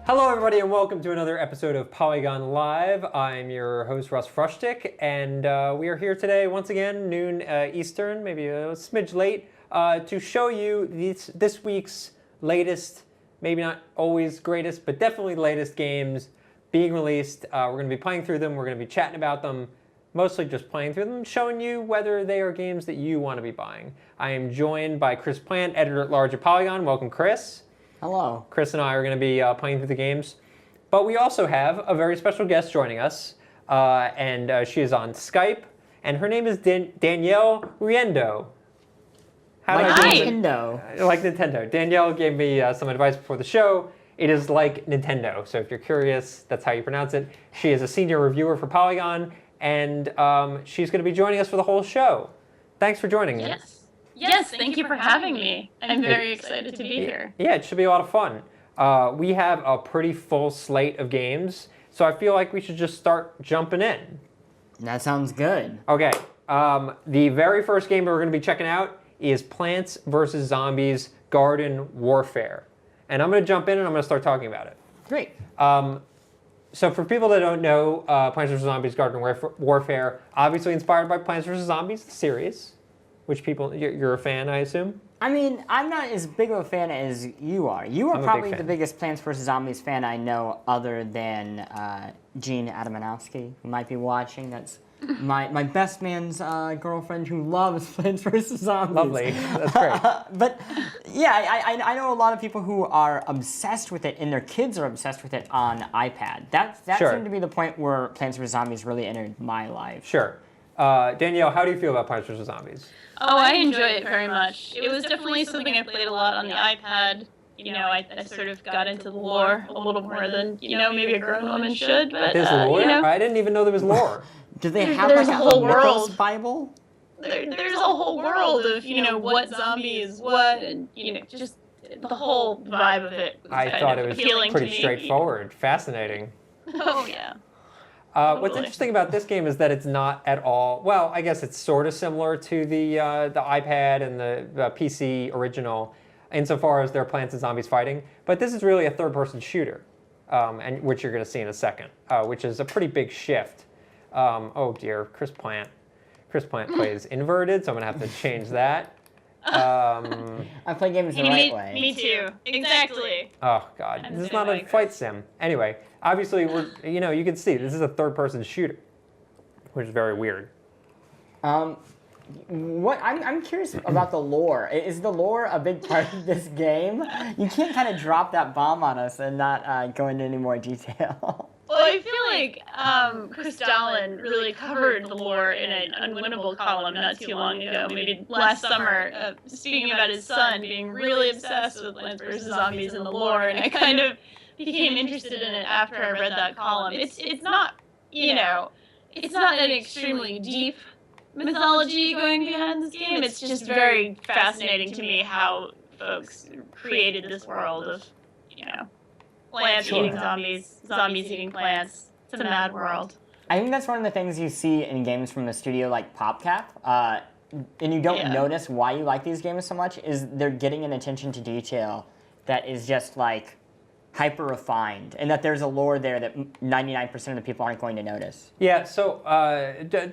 Hello everybody and welcome to another episode of Polygon Live. I'm your host Russ Frushtick, and we are here today once again, noon Eastern, maybe a smidge late, to show you this week's latest, maybe not always greatest, but definitely latest games being released. We're going to be playing through them, we're going to be chatting about them, mostly just playing through them, showing you whether they are games that you want to be buying. I am joined by Chris Plante, editor-at-large at Polygon. Welcome, Chris. Hello. Chris and I are going to be playing through the games. But we also have a very special guest joining us, and she is on Skype, and her name is Danielle Riendeau. Like Nintendo. Like Nintendo. Danielle gave me some advice before the show. It is like Nintendo, so if you're curious, that's how you pronounce it. She is a senior reviewer for Polygon, and she's going to be joining us for the whole show. Thanks for joining me. Yes, thank you for having me. I'm very excited to be here. Yeah, it should be a lot of fun. We have a pretty full slate of games, so I feel like we should just start jumping in. That sounds good. Okay, the very first game that we're going to be checking out is Plants vs. Zombies Garden Warfare. And I'm going to jump in and I'm going to start talking about it. Great. So for people that don't know, Plants vs. Zombies Garden Warfare, obviously inspired by Plants vs. Zombies, the series. Which people, you're a fan, I assume? I mean, I'm not as big of a fan as you are. You are probably the biggest Plants vs. Zombies fan I know, other than Gene Adamanowski, who might be watching. That's my best man's girlfriend who loves Plants vs. Zombies. Lovely, that's great. But yeah, I know a lot of people who are obsessed with it, and their kids are obsessed with it on iPad. That Sure. seemed to be the point where Plants vs. Zombies really entered my life. Sure. Danielle, how do you feel about Plants vs. Zombies? Oh, I enjoy it very much. It was definitely something I played a lot on the iPad. You know, I sort of got into the lore a little more than, maybe a grown woman should. But, There's lore? I didn't even know there was lore. Do they have There's like a whole Mythos world. Bible? There's a whole world of, what zombie is what, and, just the whole vibe of it was I kind thought of it was appealing pretty to me. straightforward. Fascinating. Oh, yeah. What's Totally. interesting about this game is that it's not at all, well, I guess it's sort of similar to the iPad and the PC original insofar as they're Plants and Zombies fighting, but this is really a third-person shooter, and which you're going to see in a second, which is a pretty big shift. Oh dear, Chris Plante. Chris Plante plays inverted, so I'm going to have to change that. I play games the right way. Me too. Exactly. Oh God, this is not a fight sim. Anyway, obviously you can see this is a third-person shooter, which is very weird. I'm curious about the lore. Is the lore a big part of this game? You can't kind of drop that bomb on us and not go into any more detail. Well, I feel like Chris Dallin really covered the lore in an Unwinnable column not too long ago, maybe last summer, speaking about his son being really obsessed with Plants vs. Zombies and the lore, and I kind of became interested in it after I read that column. It's not, it's not an extremely deep mythology going behind this game. It's just very fascinating to me how folks created this world of, plants eating zombies, zombies eating plants. It's a mad world. I think that's one of the things you see in games from a studio like PopCap, and you don't notice why you like these games so much, is they're getting an attention to detail that is just like hyper refined, and that there's a lore there that 99% of the people aren't going to notice. Yeah, so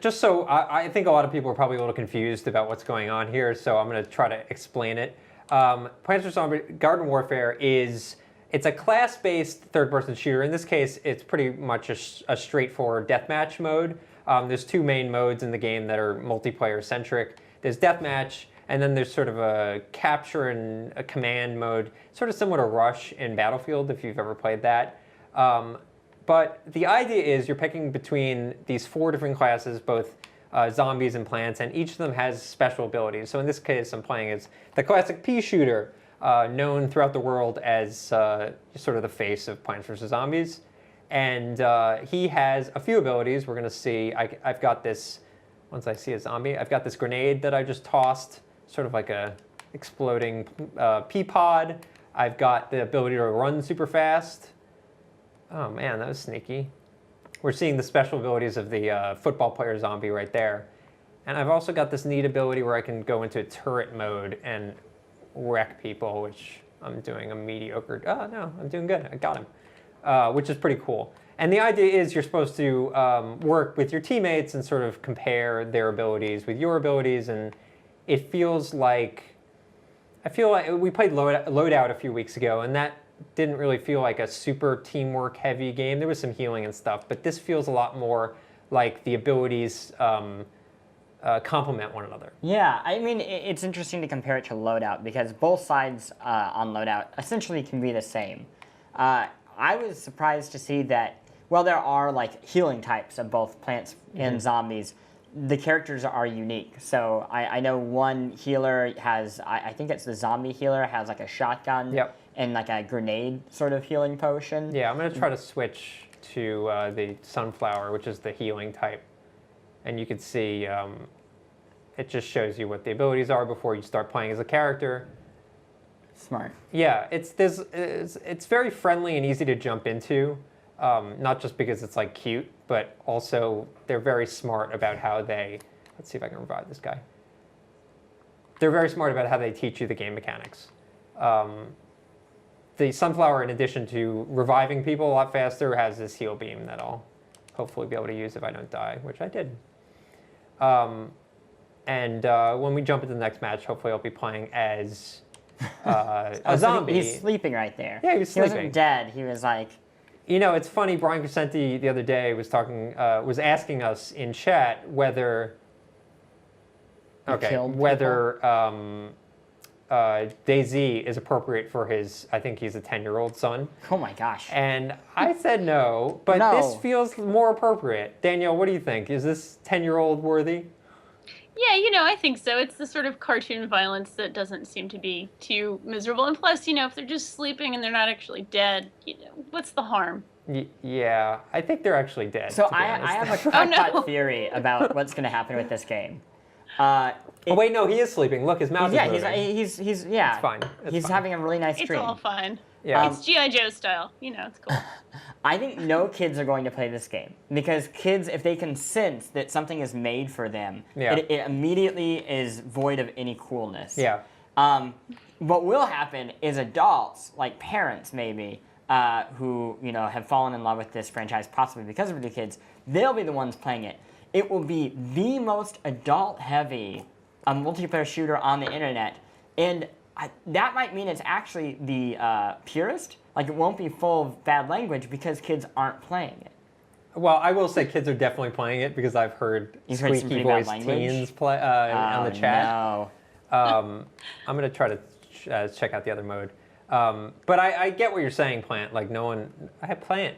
just so I think a lot of people are probably a little confused about what's going on here, so I'm going to try to explain it. Plants vs. Zombies Garden Warfare it's a class-based third-person shooter. In this case, it's pretty much a straightforward deathmatch mode. There's two main modes in the game that are multiplayer-centric. There's deathmatch, and then there's sort of a capture and a command mode, sort of similar to Rush in Battlefield, if you've ever played that. But the idea is you're picking between these four different classes, both zombies and plants, and each of them has special abilities. So in this case, I'm playing as the classic pea shooter, known throughout the world as sort of the face of Plants vs. Zombies. And he has a few abilities. We're going to see. I've got this, once I see a zombie, I've got this grenade that I just tossed, sort of like a exploding pea pod. I've got the ability to run super fast. Oh man, that was sneaky. We're seeing the special abilities of the football player zombie right there. And I've also got this neat ability where I can go into turret mode and wreck people, which I'm doing a mediocre... Oh, no, I'm doing good. I got him. which is pretty cool. And the idea is you're supposed to work with your teammates and sort of compare their abilities with your abilities. And it feels like, I feel like we played Loadout a few weeks ago, and that didn't really feel like a super teamwork heavy game. There was some healing and stuff, but this feels a lot more like the abilities complement one another. Yeah, I mean, it's interesting to compare it to Loadout because both sides on Loadout essentially can be the same. I was surprised to see that, well, there are like healing types of both plants and zombies. The characters are unique. So I know one healer has, I think it's the zombie healer, has like a shotgun and like a grenade sort of healing potion. Yeah, I'm going to try to switch to the sunflower, which is the healing type. And you can see it just shows you what the abilities are before you start playing as a character. Smart. Yeah, it's very friendly and easy to jump into, not just because it's like cute, but also they're very smart about how they, let's see if I can revive this guy. They're very smart about how they teach you the game mechanics. The sunflower, in addition to reviving people a lot faster, has this heal beam that I'll hopefully be able to use if I don't die, which I did. And when we jump into the next match, hopefully I'll be playing as a zombie. He's sleeping right there. Yeah, he was sleeping. He wasn't dead. He was like... You know, it's funny, Brian Crescenti the other day was talking, was asking us in chat whether... DayZ is appropriate for his, I think he's a 10-year-old son. Oh my gosh. And I said no, but this feels more appropriate. Danielle, what do you think? Is this 10-year-old worthy? Yeah, you know, I think so. It's the sort of cartoon violence that doesn't seem to be too miserable. And plus, you know, if they're just sleeping and they're not actually dead, you know, what's the harm? Yeah, I think they're actually dead. So I have a crackpot theory about what's going to happen with this game. Oh wait, no, he is sleeping. Look, his mouth is moving. He's It's fine. He's having a really nice dream. It's all fine. Yeah. It's G.I. Joe style. You know, it's cool. I think no kids are going to play this game because kids, if they can sense that something is made for them, it immediately is void of any coolness. Yeah. What will happen is adults, like parents maybe, who have fallen in love with this franchise possibly because of their kids, they'll be the ones playing it. It will be the most adult-heavy multiplayer shooter on the internet, and that might mean it's actually the purest. Like, it won't be full of bad language because kids aren't playing it. Well, I will say kids are definitely playing it because I've heard squeaky voice teens play on the chat. No. I'm going to try to check out the other mode. But I get what you're saying, Plant. Like, I have Plant.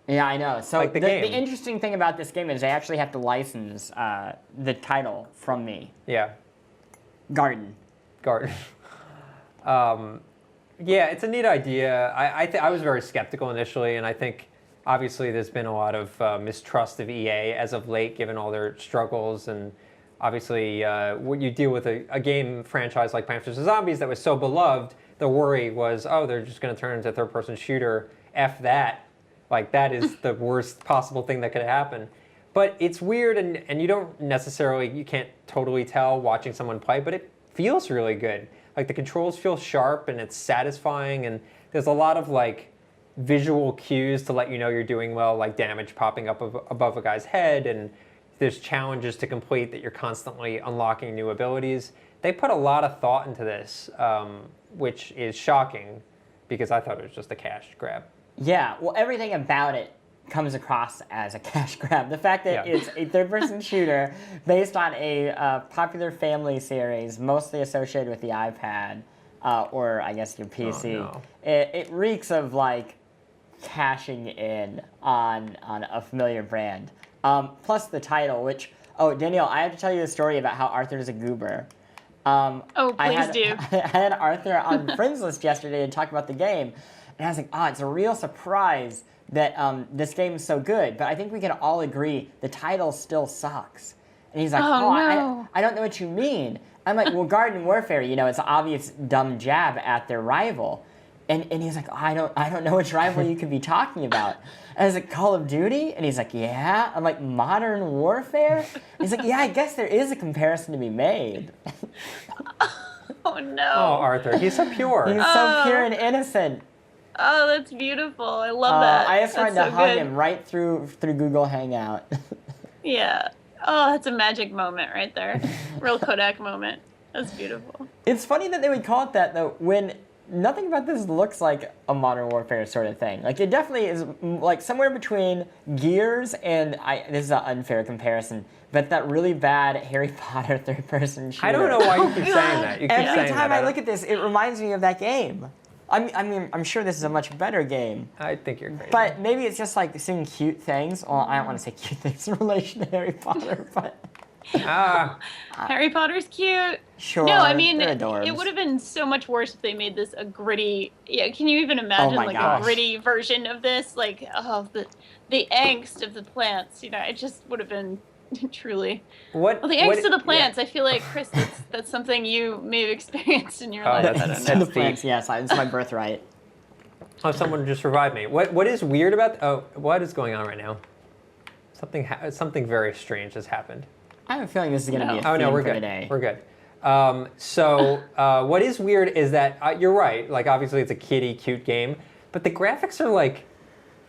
Yeah, I know. So like the interesting thing about this game is they actually have to license the title from me. Yeah. Garden. Yeah, it's a neat idea. I was very skeptical initially, and I think obviously there's been a lot of mistrust of EA as of late, given all their struggles. And obviously, when you deal with a game franchise like Plants vs. Zombies that was so beloved, the worry was, oh, they're just going to turn into a third-person shooter. F that. Like, that is the worst possible thing that could happen. But it's weird, and you can't totally tell watching someone play, but it feels really good. Like, the controls feel sharp, and it's satisfying, and there's a lot of, like, visual cues to let you know you're doing well, like damage popping up above a guy's head, and there's challenges to complete that you're constantly unlocking new abilities. They put a lot of thought into this, which is shocking, because I thought it was just a cash grab. Yeah, well, everything about it comes across as a cash grab. The fact that it's a third-person shooter based on a popular family series, mostly associated with the iPad, or I guess your PC. Oh, no. It reeks of, like, cashing in on a familiar brand. Plus the title, which... Oh, Danielle, I have to tell you a story about how Arthur's a goober. Please do. I had Arthur on Friends List yesterday to talk about the game. And I was like, it's a real surprise that this game is so good. But I think we can all agree the title still sucks. And he's like, no. I don't know what you mean. I'm like, well, Garden Warfare, it's an obvious dumb jab at their rival. And he's like, I don't know which rival you could be talking about. And I was like, Call of Duty? And he's like, yeah. I'm like, Modern Warfare? And he's like, yeah, I guess there is a comparison to be made. Oh, no. Oh, Arthur, he's so pure. He's so pure and innocent. Oh, that's beautiful. I love that. I just tried That's to so hug good. him right through Google Hangout. Yeah. Oh, that's a magic moment right there. Real Kodak moment. That's beautiful. It's funny that they would call it that, though, when nothing about this looks like a Modern Warfare sort of thing. Like, it definitely is, like, somewhere between Gears and, this is an unfair comparison, but that really bad Harry Potter third-person shooter. I don't know why you keep saying that. You keep Every saying time that. I look at this, it reminds me of that game. I mean, I'm sure this is a much better game. I think you're crazy. But maybe it's just like seeing cute things. Well, I don't want to say cute things in relation to Harry Potter, but Harry Potter's cute. sure. No, I mean, they're it adorbs. would have been so much worse if they made this a gritty. Yeah, can you even imagine my like gosh. a gritty version of this? Like, oh, the angst of the plants. You know, it just would have been truly. what? Well, the angst of the yeah. plants. I feel like Chris, that's something you may have experienced in your Oh, life. that's- I don't that's know. the deep. plants, yes, it's my birthright. Oh, someone just revived me. What is weird about? Oh, what is going on right now? Something very strange has happened. I have a feeling this is going to be a Oh theme no, we're for good. today. We're good. What is weird is that you're right. Like obviously it's a kiddie cute game, but the graphics are like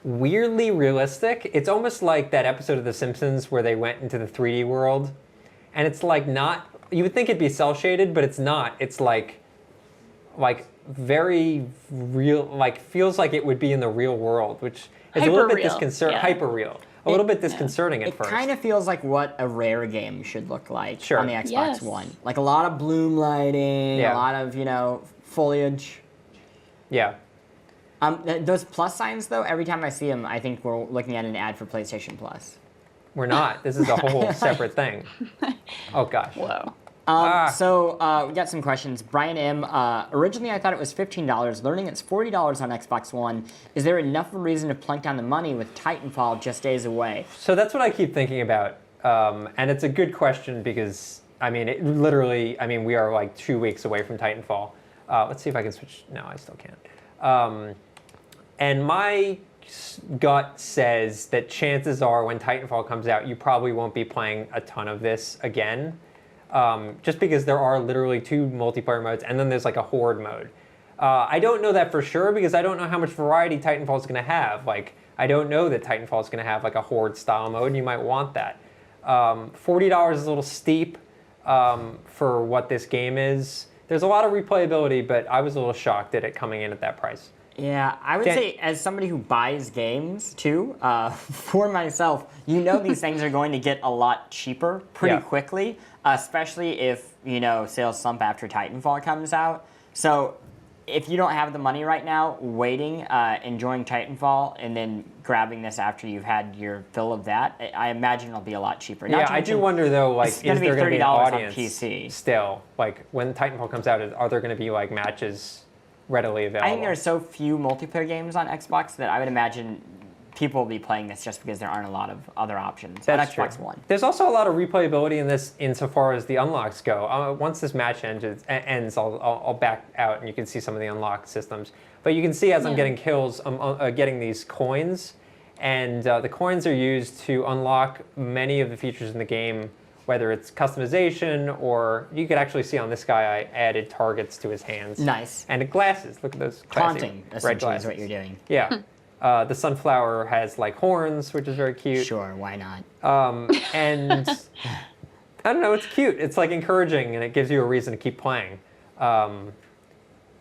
weirdly realistic. It's almost like that episode of The Simpsons where they went into the 3D world, and it's like not. You would think it'd be cel shaded, but it's not. It's like very real. Like feels like it would be in the real world, which is a little bit Hyper-real, disconcerting. yeah. Hyper real. A little bit disconcerting at It first. kind of feels like what a rare game should look like Sure. on the Xbox Yes. One. Like a lot of bloom lighting, Yeah. a lot of, foliage. Yeah. Those plus signs, though, every time I see them, I think we're looking at an ad for PlayStation Plus. We're not. This is a whole separate thing. Oh gosh. Whoa. So we got some questions. Brian M. Originally, I thought it was $15. Learning it's $40 on Xbox One. Is there enough of a reason to plunk down the money with Titanfall just days away? So that's what I keep thinking about, and it's a good question because I mean, we are like 2 weeks away from Titanfall. Let's see if I can switch. No, I still can't. And my gut says that chances are when Titanfall comes out, you probably won't be playing a ton of this again. Just because there are literally 2 multiplayer modes, and then there's like a horde mode. I don't know that for sure because I don't know how much variety Titanfall is going to have. Like, I don't know that Titanfall is going to have like a horde style mode, and you might want that. $40 is a little steep for what this game is. There's a lot of replayability, but I was a little shocked at it coming in at that price. Yeah, I would say as somebody who buys games too, for myself, these things are going to get a lot cheaper pretty Yeah. quickly, especially if, sales slump after Titanfall comes out. So if you don't have the money right now, waiting, enjoying Titanfall, and then grabbing this after you've had your fill of that, I imagine it'll be a lot cheaper. Not Yeah, to I do mention, wonder though, like, it's is gonna be there going to be an $30 on audience PC. still? Like, when Titanfall comes out, are there going to be like matches readily available? I think there are so few multiplayer games on Xbox that I would imagine people will be playing this just because there aren't a lot of other options on That's Xbox true. One. There's also a lot of replayability in this insofar as the unlocks go. Once this match ends, I'll back out and you can see some of the unlock systems. But you can see as I'm getting kills, I'm getting these coins. And the coins are used to unlock many of the features in the game, whether it's customization or you could actually see on this guy I added targets to his hands. Nice. And glasses. Look at those classy Taunting, red essentially, is glasses. what you're doing. Yeah. The sunflower has like horns, which is very cute. Sure, why not? And I don't know, it's cute. It's like encouraging, and it gives you a reason to keep playing.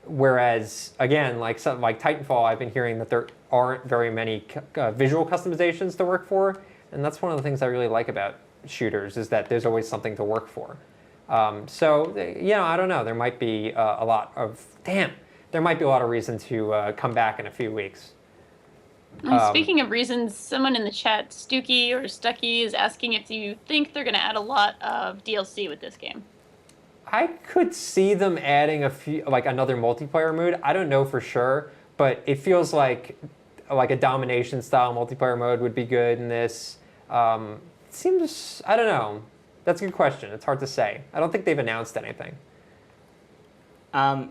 Whereas, again, like Titanfall, I've been hearing that there aren't very many visual customizations to work for, and that's one of the things I really like about shooters is that there's always something to work for. So, I don't know. There might be a lot of reason to come back in a few weeks. Speaking of reasons, someone in the chat, Stooky or Stucky, is asking if you think they're going to add a lot of DLC with this game. I could see them adding another multiplayer mode. I don't know for sure, but it feels like a domination style multiplayer mode would be good in this. It seems, I don't know. That's a good question. It's hard to say. I don't think they've announced anything. I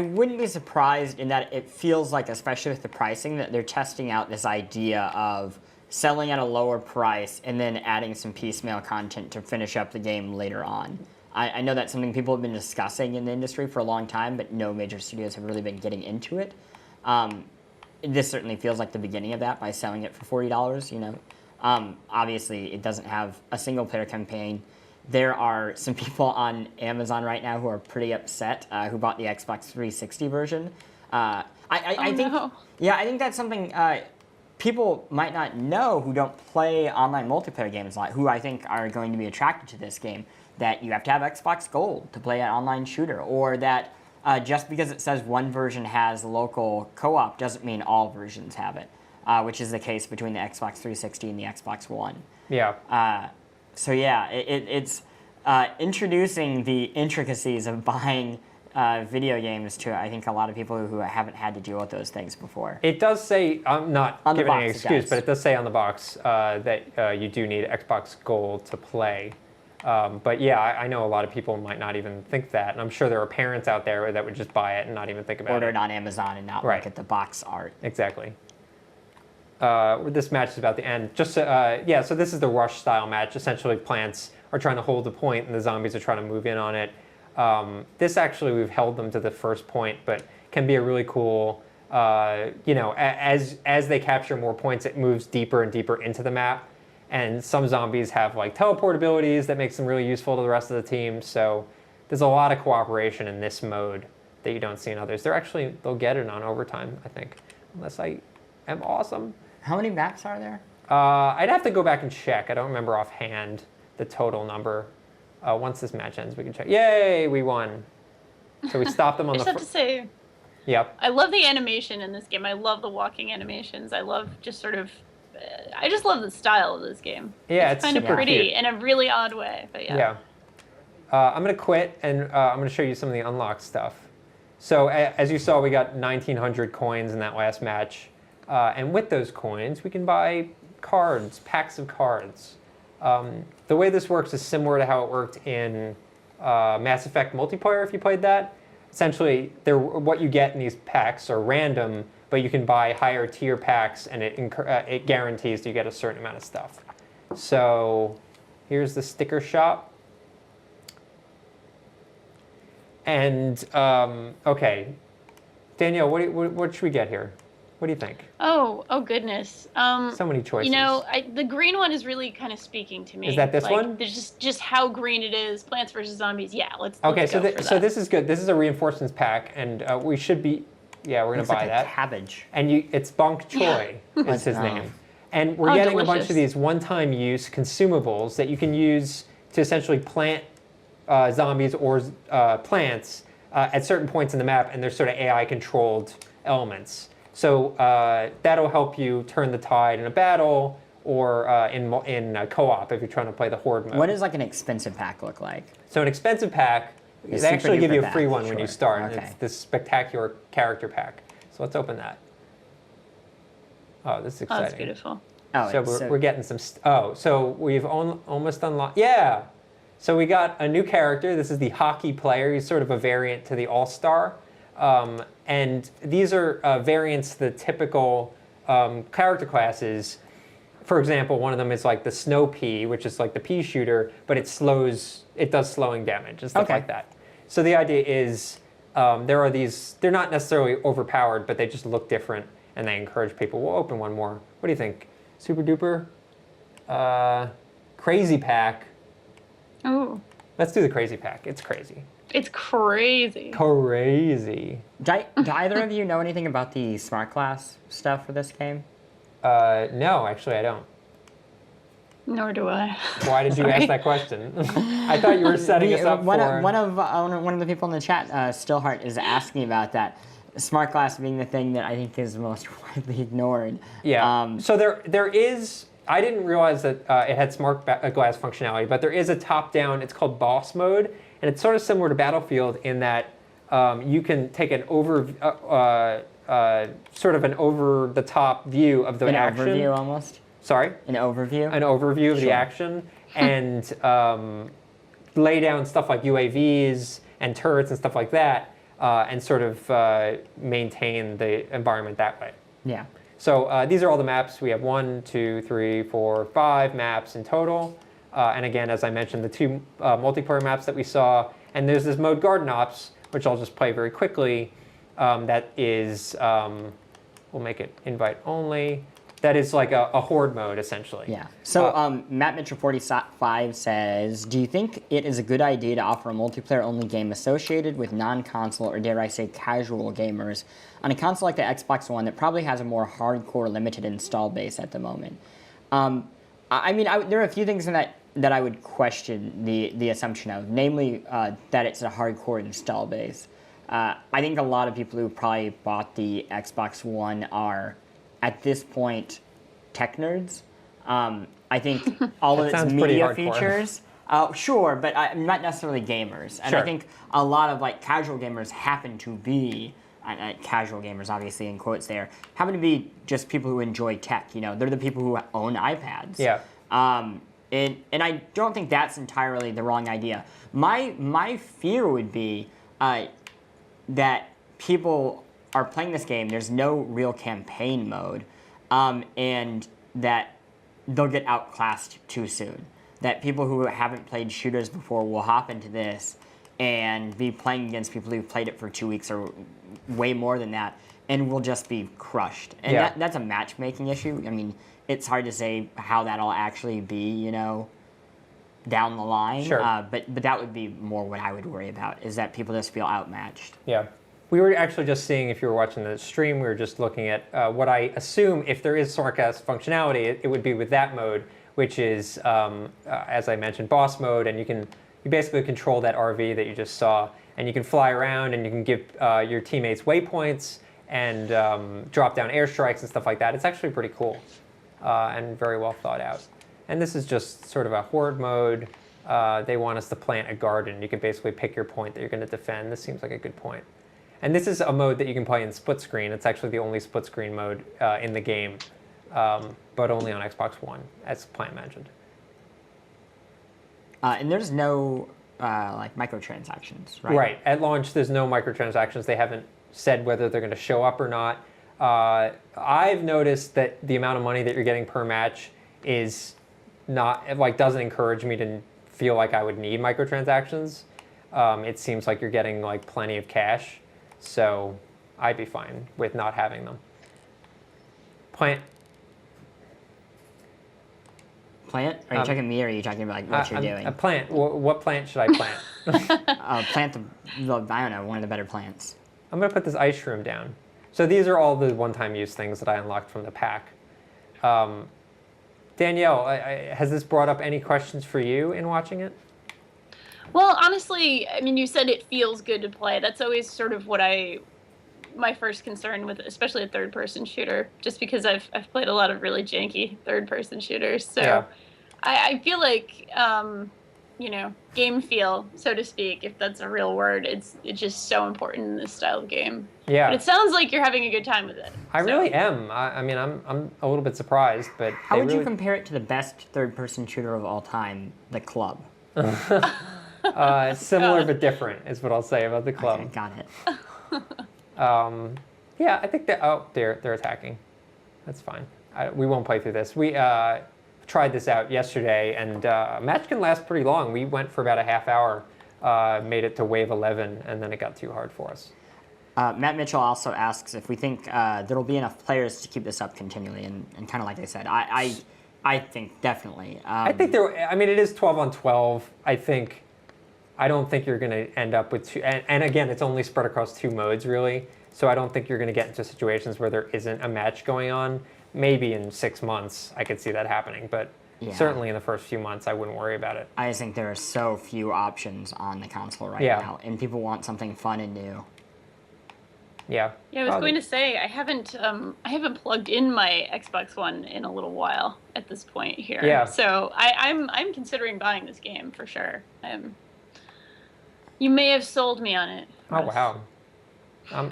wouldn't be surprised in that it feels like, especially with the pricing, that they're testing out this idea of selling at a lower price and then adding some piecemeal content to finish up the game later on. I know that's something people have been discussing in the industry for a long time, but no major studios have really been getting into it. This certainly feels like the beginning of that by selling it for $40. You know, obviously it doesn't have a single player campaign. There are some people on Amazon right now who are pretty upset who bought the Xbox 360 version. I think, no. yeah, I think that's something people might not know who don't play online multiplayer games a lot, who I think are going to be attracted to this game. That you have to have Xbox Gold to play an online shooter, or that just because it says one version has local co-op doesn't mean all versions have it, which is the case between the Xbox 360 and the Xbox One. Yeah. So yeah, it's introducing the intricacies of buying video games to, I think, a lot of people who haven't had to deal with those things before. It does say, I'm not On the giving box, any it excuse, does. but it does say on the box that you do need Xbox Gold to play. But yeah, I know a lot of people might not even think that, and I'm sure there are parents out there that would just buy it and not even think about Order it. it on Amazon and not Right. look at the box art. Exactly. This match is about to end. Just yeah, so this is the rush style match. Essentially, plants are trying to hold the point, and the zombies are trying to move in on it. This actually, we've held them to the first point, but can be a really cool. You know, as they capture more points, it moves deeper and deeper into the map. And some zombies have like teleport abilities that makes them really useful to the rest of the team. So there's a lot of cooperation in this mode that you don't see in others. They'll get it on overtime, I think, unless I am awesome. How many maps are there? I'd have to go back and check. I don't remember offhand the total number. Once this match ends, we can check. Yay, we won. So we stopped them on I the just have to say, Yep. I love the animation in this game. I love the walking animations. I love just sort of, I just love the style of this game. Yeah, it's kind of super pretty cute. in a really odd way. But yeah. Yeah. I'm going to quit, and I'm going to show you some of the unlocked stuff. So as you saw, we got 1,900 coins in that last match. And with those coins, we can buy cards, packs of cards. The way this works is similar to how it worked in Mass Effect multiplayer, if you played that. Essentially, what you get in these packs are random, but you can buy higher tier packs, and it guarantees you get a certain amount of stuff. So here's the sticker shop. And, okay, Danielle, what should we get here? What do you think? Oh goodness. So many choices. You know, the green one is really kind of speaking to me. Is that this one? There's just how green it is. Plants vs Zombies. Yeah, let's Okay, go for that. so this is good. This is a reinforcements pack, and we should be, yeah, we're gonna Looks buy like that. a cabbage. And it's Bonk Choi is his Oh. name. And we're Oh, getting a bunch delicious. of these one-time use consumables that you can use to essentially plant zombies or plants at certain points in the map, and they're sort of AI-controlled elements. So that'll help you turn the tide in a battle or in co-op if you're trying to play the horde mode. What does like an expensive pack look like? So an expensive pack, A they super actually give you a duper free pack, one when you sure. start. And Okay. it's this spectacular character pack. So let's open that. Oh, this is Oh, exciting. that's beautiful. Oh, So we're getting some. So we've almost unlocked. Yeah. So we got a new character. This is the hockey player. He's sort of a variant to the All-Star. And these are variants to the typical character classes. For example, one of them is like the Snow Pea, which is like the pea shooter, but it does slowing damage and stuff Okay. like that. So the idea is there are these, they're not necessarily overpowered, but they just look different and they encourage people. We'll open one more. What do you think? Super duper? Crazy pack. Oh, Let's do the crazy pack. It's crazy. it's crazy. Crazy. Do either of you know anything about the smart class stuff for this game? No, actually, I don't. Nor do I. Why did you Sorry. ask that question? I thought you were setting us up one for... one of the people in the chat, Stillheart, is asking about that. Smart glass being the thing that I think is most widely ignored. Yeah. So there is. I didn't realize that it had smart glass functionality, but there is a top-down. It's called Boss Mode, and it's sort of similar to Battlefield in that you can take an sort of an over-the-top view of the An action. overview almost. Sorry. An overview. An overview of the Sure. action and lay down stuff like UAVs and turrets and stuff like that, and sort of maintain the environment that way. Yeah. So these are all the maps. We have 1, 2, 3, 4, 5 maps in total. And again, as I mentioned, the 2 multiplayer maps that we saw. And there's this mode Garden Ops, which I'll just play very quickly, that is, we'll make it invite only. That is like a horde mode, essentially. Yeah. So Matt Mitchell 45 says, do you think it is a good idea to offer a multiplayer-only game associated with non-console or dare I say casual gamers on a console like the Xbox One that probably has a more hardcore limited install base at the moment? I mean, there are a few things in that I would question the assumption of, namely that it's a hardcore install base. I think a lot of people who probably bought the Xbox One are, at this point, tech nerds. I think all of its media features, sure, but not necessarily gamers. And sure. I think a lot of like casual gamers happen to be, casual gamers obviously in quotes there, happen to be just people who enjoy tech. You know, they're the people who own iPads. Yeah. And I don't think that's entirely the wrong idea. My fear would be that people are playing this game, there's no real campaign mode, and that they'll get outclassed too soon. That people who haven't played shooters before will hop into this and be playing against people who've played it for 2 weeks or way more than that, and will just be crushed. And yeah. that's a matchmaking issue. I mean, it's hard to say how that'll actually be, you know, down the line. Sure. But that would be more what I would worry about, is that people just feel outmatched. Yeah. We were actually just seeing, if you were watching the stream, we were just looking at what I assume, if there is sarcasm functionality, it would be with that mode, which is, as I mentioned, boss mode, and you basically control that RV that you just saw, and you can fly around, and you can give your teammates waypoints and drop down airstrikes and stuff like that. It's actually pretty cool and very well thought out. And this is just sort of a horde mode. They want us to plant a garden. You can basically pick your point that you're going to defend. This seems like a good point. And this is a mode that you can play in split screen. It's actually the only split screen mode in the game, but only on Xbox One, as Plante mentioned. And there's no like microtransactions, right? Right. At launch, there's no microtransactions. They haven't said whether they're going to show up or not. I've noticed that the amount of money that you're getting per match is not, like, doesn't encourage me to feel like I would need microtransactions. It seems like you're getting like plenty of cash. So I'd be fine with not having them. Plante. Plant? Are you checking me, or are you talking about like what you're doing? A plant. What plant should I plant? Plant I don't know, one of the better plants. I'm going to put this ice shroom down. So these are all the one-time use things that I unlocked from the pack. Danielle, has this brought up any questions for you in watching it? Well, honestly, I mean, you said it feels good to play. That's always sort of what my first concern with, especially a third-person shooter, just because I've played a lot of really janky third-person shooters. So yeah. I feel like, you know, game feel, so to speak, if that's a real word, it's just so important in this style of game. Yeah. But it sounds like you're having a good time with it. I really am. I mean, I'm a little bit surprised, but how would you compare it to the best third-person shooter of all time, The Club? Similar but different is what I'll say about The Club. Okay, got it. Yeah, I think that. Oh, they're attacking. That's fine. We won't play through this. We tried this out yesterday, and match can last pretty long. We went for about a half hour, made it to wave 11, and then it got too hard for us. Matt Mitchell also asks if we think there will be enough players to keep this up continually, and kind of like I said, I think definitely. I think there. I mean, it is 12 on 12. I don't think you're going to end up with two. And again, it's only spread across 2 modes, really. So I don't think you're going to get into situations where there isn't a match going on. Maybe in 6 months, I could see that happening. But certainly in the first few months, I wouldn't worry about it. I just think there are so few options on the console right now. And people want something fun and new. Yeah. Yeah, I was going to say, I haven't plugged in my Xbox One in a little while at this point here. Yeah. So I'm considering buying this game for sure. You may have sold me on it, Russ. Oh wow,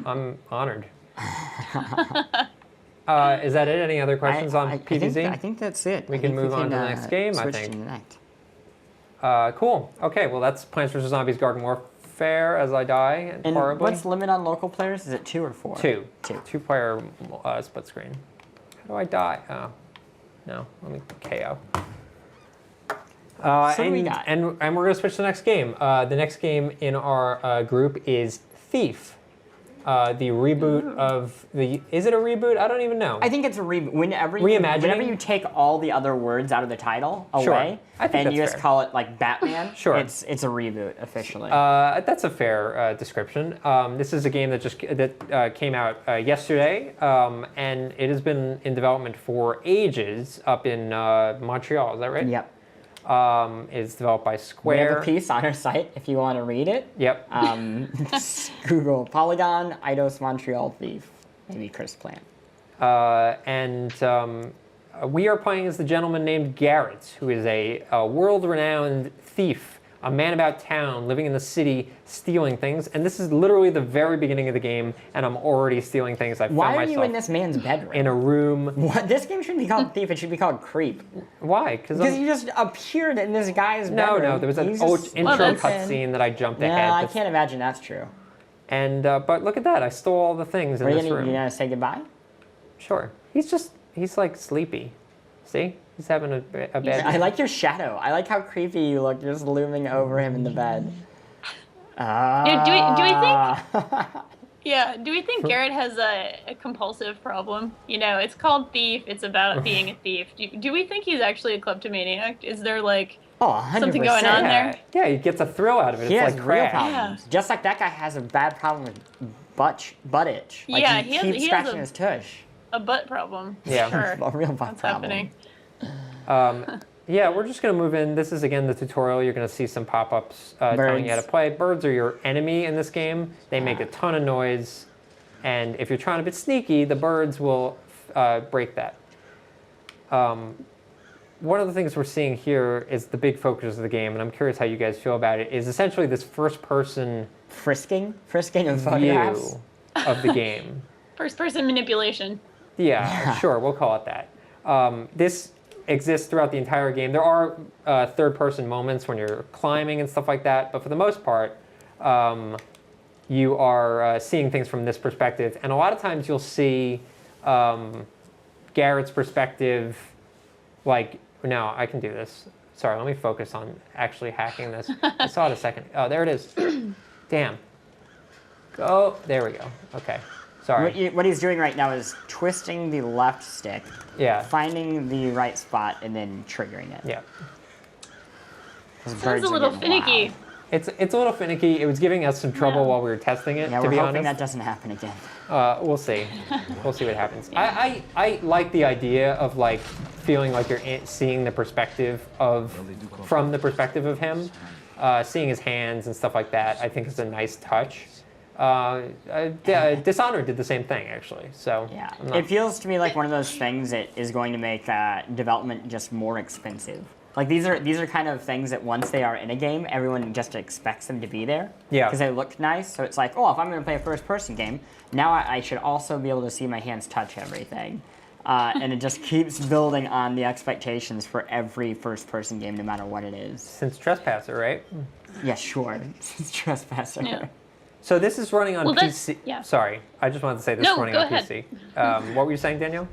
I'm honored. Is that it? Any other questions on PVZ? I think that's it. We can move on to the next game, I think. To the next. Cool. Okay, well that's Plants vs. Zombies Garden Warfare as I die and horribly. What's the limit on local players? Is it 2 or 4? 2. 2-player split screen. How do I die? Oh, no. Let me KO. So we got. And we're going to switch to the next game. The next game in our group is Thief. the reboot of the. Is it a reboot? I don't even know. I think it's a reboot. Whenever Reimagining? you take all the other words out of the title Sure. away, I think and that's you just fair. call it like Batman, Sure. it's a reboot officially. That's a fair description. This is a game that came out yesterday, and it has been in development for ages up in Montreal. Is that right? Yep. It's developed by We Square. have a piece on our site if you want to read it. Yep. Google Polygon, Eidos Montreal Thief, maybe Chris Plante. We are playing as the gentleman named Garrett, who is a world-renowned thief, a man about town, living in the city, stealing things. And this is literally the very beginning of the game, and I'm already stealing things. I Why found are myself you in this man's bedroom? in a room. What? This game shouldn't be called Thief, it should be called Creep. Why? Because you just appeared in this guy's bedroom. No, there was an He's old just- intro that's- cutscene that I jumped No, ahead. I can't imagine that's true. And but look at that, I stole all the things in Are you this room. gonna say goodbye? Sure. He's like sleepy. See? He's having a bad I like your shadow. I like how creepy you look just looming over him in the bed. Do we think? Yeah, do we think Garrett has a compulsive problem? You know, it's called Thief, it's about being a thief. Do we think he's actually a kleptomaniac? Is there, like, Oh, 100%. something going on there? Yeah, he gets a thrill out of it. He It's has like real crack. problems. Just like that guy has a bad problem with butt itch. Like Yeah, he he has- keeps he has scratching a- his tush. A butt problem. Yeah. Sure. A real butt What's problem. happening? Yeah, we're just going to move in. This is, again, the tutorial. You're going to see some pop-ups telling you how to Birds. play. Birds are your enemy in this game. They make a ton of noise. And if you're trying to be sneaky, the birds will break that. One of the things we're seeing here is the big focus of the game, and I'm curious how you guys feel about it, is essentially this first-person Frisking of photographs. view of the game. First person manipulation. Yeah, sure, we'll call it that. This exists throughout the entire game. There are third-person moments when you're climbing and stuff like that, but for the most part, you are seeing things from this perspective. And a lot of times you'll see Garrett's perspective, like, no, I can do this. Sorry, let me focus on actually hacking this. I saw it a second. Oh, there it is. Damn. Go. There we go. Okay. Sorry. What he's doing right now is twisting the left stick, Yeah. finding the right spot, and then triggering it. Yeah. Those Sounds birds a are little getting finicky. loud. It's a little finicky. It was giving us some trouble Yeah. while we were testing it, Yeah, to we're be hoping honest. that doesn't happen again. We'll see. We'll see what happens. I like the idea of like feeling like you're seeing the perspective from the perspective of him, seeing his hands and stuff like that. I think is a nice touch. Dishonored did the same thing actually. So Yeah, I'm not- it feels to me like one of those things that is going to make development just more expensive. Like these are kind of things that once they are in a game, everyone just expects them to be there. Yeah. Because they look nice. So it's like, oh, if I'm going to play a first-person game, now I should also be able to see my hands touch everything. And it just keeps building on the expectations for every first-person game, no matter what it is. since Trespasser, right? Yeah, sure. It's Trespasser. Yeah. So this is running on Well, that's- PC. yeah. Sorry, I just wanted to say this No, is running go on ahead. PC. What were you saying, Danielle?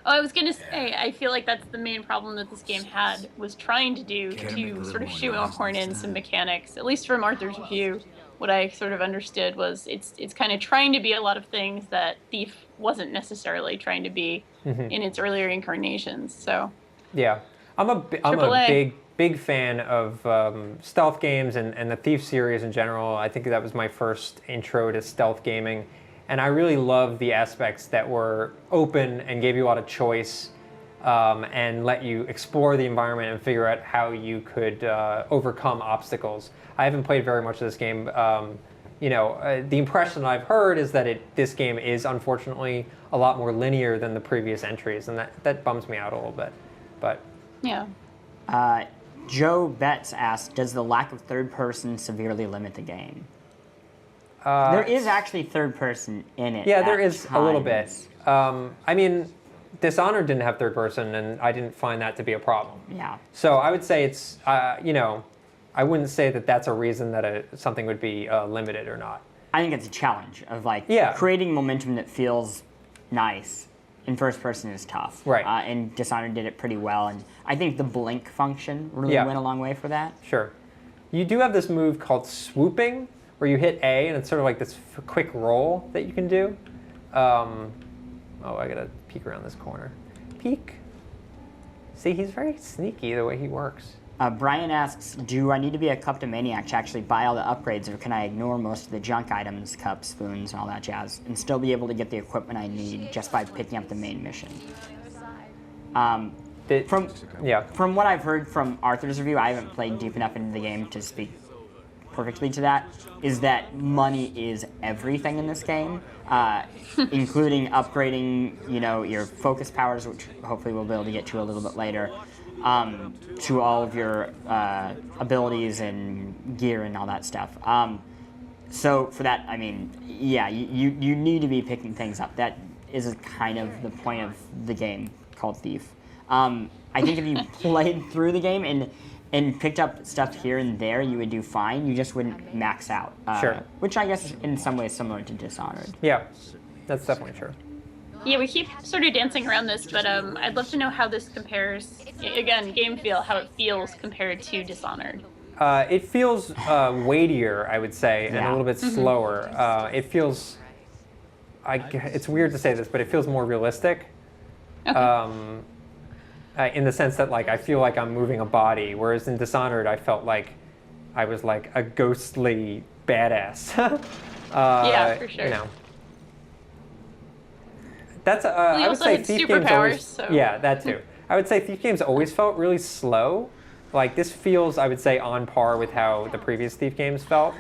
Oh, I was gonna say, I feel like that's the main problem that this game had, was trying to do to sort of shoehorn in some mechanics. At least from Arthur's review, what I sort of understood was it's kind of trying to be a lot of things that Thief wasn't necessarily trying to be in its earlier incarnations. So Yeah, I'm a AAA. big fan of stealth games and the Thief series in general. I think that was my first intro to stealth gaming, and I really loved the aspects that were open and gave you a lot of choice and let you explore the environment and figure out how you could overcome obstacles. I haven't played very much of this game. The impression I've heard is that this game is unfortunately a lot more linear than the previous entries, and that bums me out a little bit. But yeah. Joe Betts asked, does the lack of third person severely limit the game? Uh, There is actually third person in it. yeah, there at is a little bit. times. I mean, Dishonored didn't have third person, and I didn't find that to be a problem. Yeah. So I would say it's, I wouldn't say that that's a reason that something would be limited or not. I think it's a challenge of like Yeah. creating momentum that feels nice in first person is tough. Right. And Dishonored did it pretty well, and I think the blink function really Yeah. went a long way for that. Sure. You do have this move called swooping, where you hit A and it's sort of like this quick roll that you can do. Oh, I gotta peek around this corner. Peek. See, he's very sneaky the way he works. Brian asks, do I need to be a kleptomaniac to actually buy all the upgrades, or can I ignore most of the junk items, cups, spoons, and all that jazz, and still be able to get the equipment I need just by picking up the main mission? From what I've heard from Arthur's review, I haven't played deep enough into the game to speak perfectly to that, is that money is everything in this game, including upgrading, your focus powers, which hopefully we'll be able to get to a little bit later, to all of your abilities and gear and all that stuff. So for that, I mean, yeah, you need to be picking things up. That is kind of the point of the game called Thief. I think if you played through the game and picked up stuff here and there, you would do fine. You just wouldn't max out. Sure. Which I guess is in some ways similar to Dishonored. Yeah, that's definitely true. Yeah, we keep sort of dancing around this, but I'd love to know how this compares, again, game feel, how it feels compared to Dishonored. It feels weightier, I would say, and a little bit slower. It feels, it's weird to say this, but it feels more realistic. Okay. In the sense that, like, I feel like I'm moving a body, whereas in Dishonored, I felt like I was like a ghostly badass. Yeah, for sure. That's I would say Thief games always. So. Yeah, that too. I would say Thief games always felt really slow. Like, this feels, I would say, on par with how the previous Thief games felt.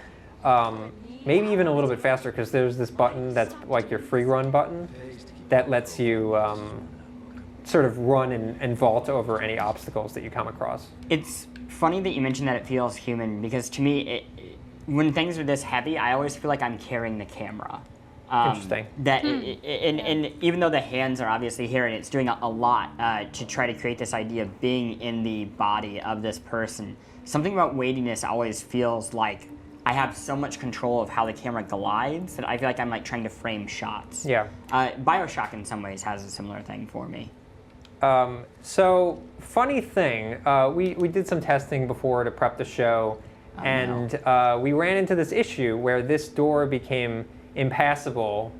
Maybe even a little bit faster, because there's this button that's like your free run button that lets you sort of run and vault over any obstacles that you come across. It's funny that you mentioned that it feels human, because to me, when things are this heavy, I always feel like I'm carrying the camera. Interesting. And even though the hands are obviously here and it's doing a lot to try to create this idea of being in the body of this person, something about weightiness always feels like I have so much control of how the camera glides that I feel like I'm like trying to frame shots. Yeah. BioShock in some ways has a similar thing for me. So, funny thing, we did some testing before to prep the show, we ran into this issue where this door became impassable